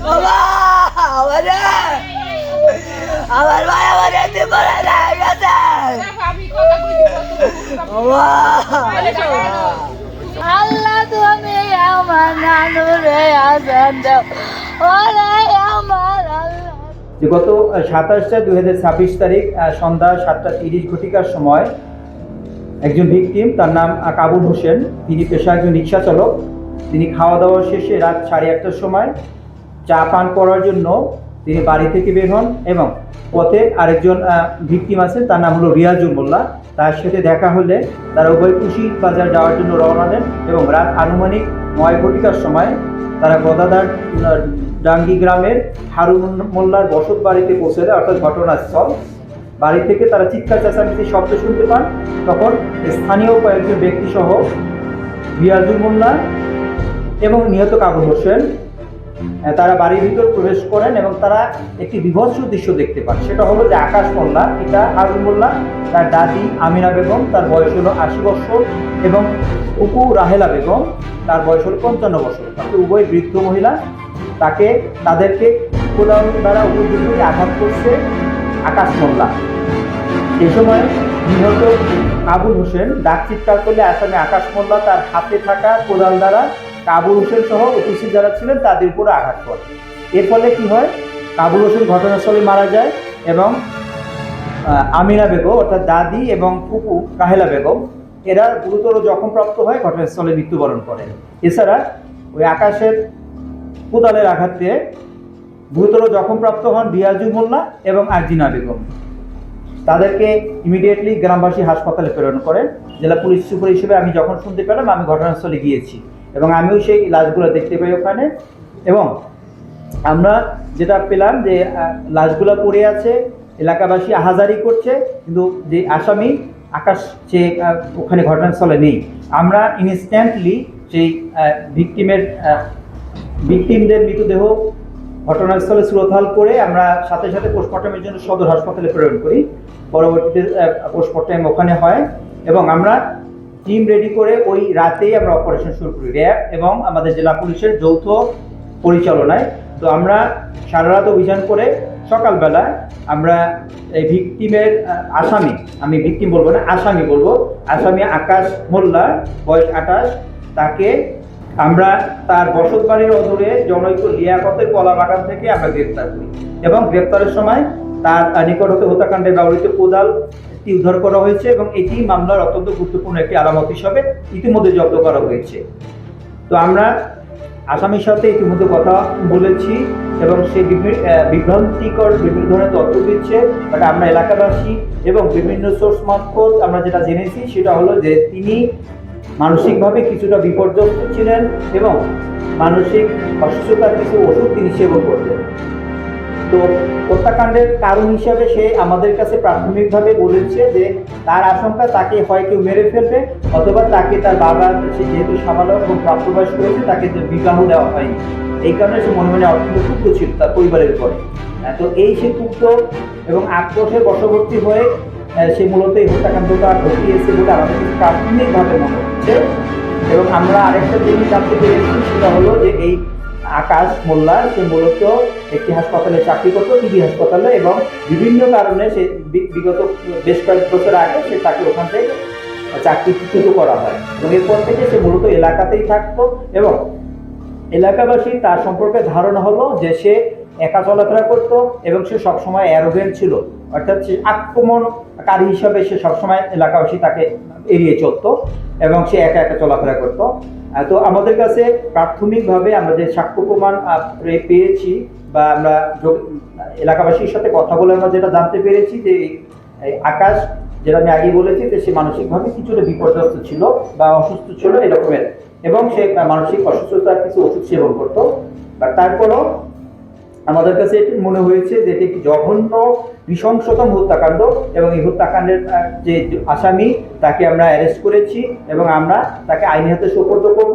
বাবা আমারে আমার ভাই আমার এতে পড়ে গেছে বাবা। আল্লাহ তুমি আমার নানুরে আজান দাও ওরে আমার আল্লাহ। যে গত 27/4/2026 তারিখ সন্ধ্যা 7:30 ঘটিকার সময় একজন ভিকটিম, তার নাম কাবুল হোসেন, তিনি পেশা একজন রিক্সা চালক। তিনি খাওয়া দাওয়া শেষে রাত 8:30টার সময় চা পান করার জন্য তিনি বাড়ি থেকে বের হন এবং পথে আরেকজন ভিকটিম আছেন, তার নাম হলো রিয়াজুল মোল্লা। তার সাথে দেখা হলে তারা উভয় কুশি বাজার যাওয়ার জন্য রওনা দেন এবং রাত আনুমানিক 9 ঘটিকার সময় তারা গদাদার ডাঙ্গি গ্রামের হারুন মোল্লার বসত বাড়িতে পৌঁছে দেয়, অর্থাৎ ঘটনাস্থল। বাড়ি থেকে তারা চিৎকার চেঁচামেচি শব্দ শুনতে পান। তখন স্থানীয় কয়েকজন ব্যক্তি সহ রিয়াজুল মোল্লা এবং নিহত কাবুল হোসেন তারা বাড়ির ভিতর প্রবেশ করেন এবং তারা একটি বিভৎস দৃশ্য দেখতে পান। সেটা হলো যে আকাশ মোল্লা, পিতা হারুন মোল্লা, তার দাদি আমিনা বেগম, তার বয়স হলো 80 বছর, এবং উপু রাহেলা বেগম, তার বয়স হলো 55 বছর। তাকে উভয় বৃদ্ধ মহিলা। তাদেরকে কোদাল দ্বারা উপযুক্ত আঘাত করছে আকাশ মোল্লা। এই সময় নিহত কাবুল হোসেন ডাক চিৎকার করলে আসামি আকাশ মোল্লা তার হাতে থাকা কোদাল দ্বারা কাবুল হোসেন সহ উপস্থিত যারা ছিলেন তাদের উপরে আঘাত করে। এর ফলে কি হয়, কাবুল হোসেন ঘটনাস্থলে মারা যায় এবং আমিনা বেগম অর্থাৎ দাদি এবং ফুপু রাহেলা বেগম এরা গুরুতর জখমপ্রাপ্ত হয়ে ঘটনাস্থলে মৃত্যুবরণ করেন। এছাড়া ওই আকাশের কোদালের আঘাতে গুরুতর জখমপ্রাপ্ত হন রিয়াজুল মোল্লা এবং আরজিনা বেগম। তাদেরকে ইমিডিয়েটলি গ্রামবাসী হাসপাতালে প্রেরণ করেন। জেলা পুলিশ সুপার হিসেবে আমি যখন শুনতে পেলাম, আমি ঘটনাস্থলে গিয়েছি এবং আমিও সেই লাশগুলো দেখতে পাই ওখানে। এবং আমরা যেটা পেলাম যে লাশগুলো পড়ে আছে, এলাকাবাসী আহাজারি করছে, কিন্তু যে আসামি আকাশ সে ওখানে ঘটনাস্থলে নেই। আমরা ইনস্ট্যান্টলি সেই ভিকটিমদের মৃতদেহ ঘটনাস্থলে সুরতহাল করে আমরা সাথে সাথে পোস্টমর্টমের জন্য সদর হাসপাতালে প্রেরণ করি। পরবর্তীতে পোস্টমর্টম ওখানে হয় এবং আমরা টিম রেডি করে ওই রাতেই আমরা অপারেশন শুরু করি, র্যাব এবং আমাদের জেলা পুলিশের যৌথ পরিচালনায়। তো আমরা সারা রাত অভিযান করে সকালবেলা আমরা এই ভিকটিমের আসামি, আমি ভিকটিম বলবো না, আসামি বলবো, আসামি আকাশ মোল্লা, বয়স 28, তাকে আমরা তার বসত বাড়ির অদূরে জনৈক লিয়াকতের কলা বাগান থেকে আমরা গ্রেপ্তার করি এবং গ্রেপ্তারের সময় তার নিকট হতে হত্যাকাণ্ডে ব্যবহৃত কোদালটি উদ্ধার করা হয়েছে এবং এটি মামলার অত্যন্ত গুরুত্বপূর্ণ একটি আলামত হিসাবে ইতিমধ্যে জব্দ করা হয়েছে। তো আমরা আসামির সাথে ইতিমধ্যে কথা বলেছি এবং সে বিভ্রান্তিকর বিভিন্ন ধরনের তথ্য দিচ্ছে, বাট আমরা এলাকাবাসী এবং বিভিন্ন সোর্স মারফত আমরা যেটা জেনেছি সেটা হলো যে তিনি মানসিকভাবে কিছুটা বিপর্যস্ত ছিলেন এবং মানসিক অসুস্থতার কিছু ওষুধ তিনি সেবন করতেন। তো হত্যাকাণ্ডের কারণ হিসাবে সে আমাদের কাছে প্রাথমিকভাবে বলেছে যে তার আশঙ্কা তাকে হয় কেউ মেরে ফেলবে, অথবা তাকে তার বাবা, সে যেহেতু সাবালক এবং প্রাপ্তবয়স্ক হয়েছে, তাকে বিবাহ দেওয়া হয়নি, এই কারণে সে মনে মনে অত্যন্ত ক্ষুব্ধ ছিল তার পরিবারের উপরে। তো এই সে ক্ষুব্ধ এবং আক্রোশের বশবর্তী হয়ে সে মূলত এই হত্যাকাণ্ডটা ঘটিয়েছে বলে আমাদের প্রাথমিকভাবে মনে হচ্ছে। এবং আমরা আরেকটা জিনিস জানতে পেরেছি, সেটা হলো যে এই আকাশ মোল্লা সে মূলত একটি হাসপাতালে চাকরি করতো, টিবি হাসপাতালে, এবং বিভিন্ন কারণে সে বিগত বেশ কয়েক বছর আগে সে তাকে ওখান থেকে চাকরিচ্যুত করা হয় এবং এরপর থেকে সে মূলত এলাকাতেই থাকতো এবং এলাকাবাসী তার সম্পর্কে ধারণা হলো যে সে একা চলাফেরা করতো এবং সে সবসময় অ্যারোগেন্ট ছিল, অর্থাৎ সে আক্রমণকারী হিসাবে সে সবসময় এলাকাবাসী তাকে এড়িয়ে চলতো এবং সে একা একা চলাফেরা করতো। তো আমাদের কাছে প্রাথমিকভাবে আমরা যে সাক্ষ্য প্রমাণ পেয়েছি বা আমরা এলাকাবাসীর সাথে কথা বলে আমরা যেটা জানতে পেরেছি যে আকাশ, যেটা আমি আগেই বলেছি, যে সে মানসিকভাবে কিছুটা বিপর্যস্ত ছিল বা অসুস্থ ছিল এরকমের, এবং সে মানসিক অসুস্থতার কিছু ওষুধ সেবন করতো। তারপরও আমাদের কাছে এটি মনে হয়েছে যে এটি একটি জঘন্য নৃশংসতম হত্যাকাণ্ড এবং এই হত্যাকাণ্ডের যে আসামি তাকে আমরা অ্যারেস্ট করেছি এবং আমরা তাকে আইনি হাতে সোপর্দ করব।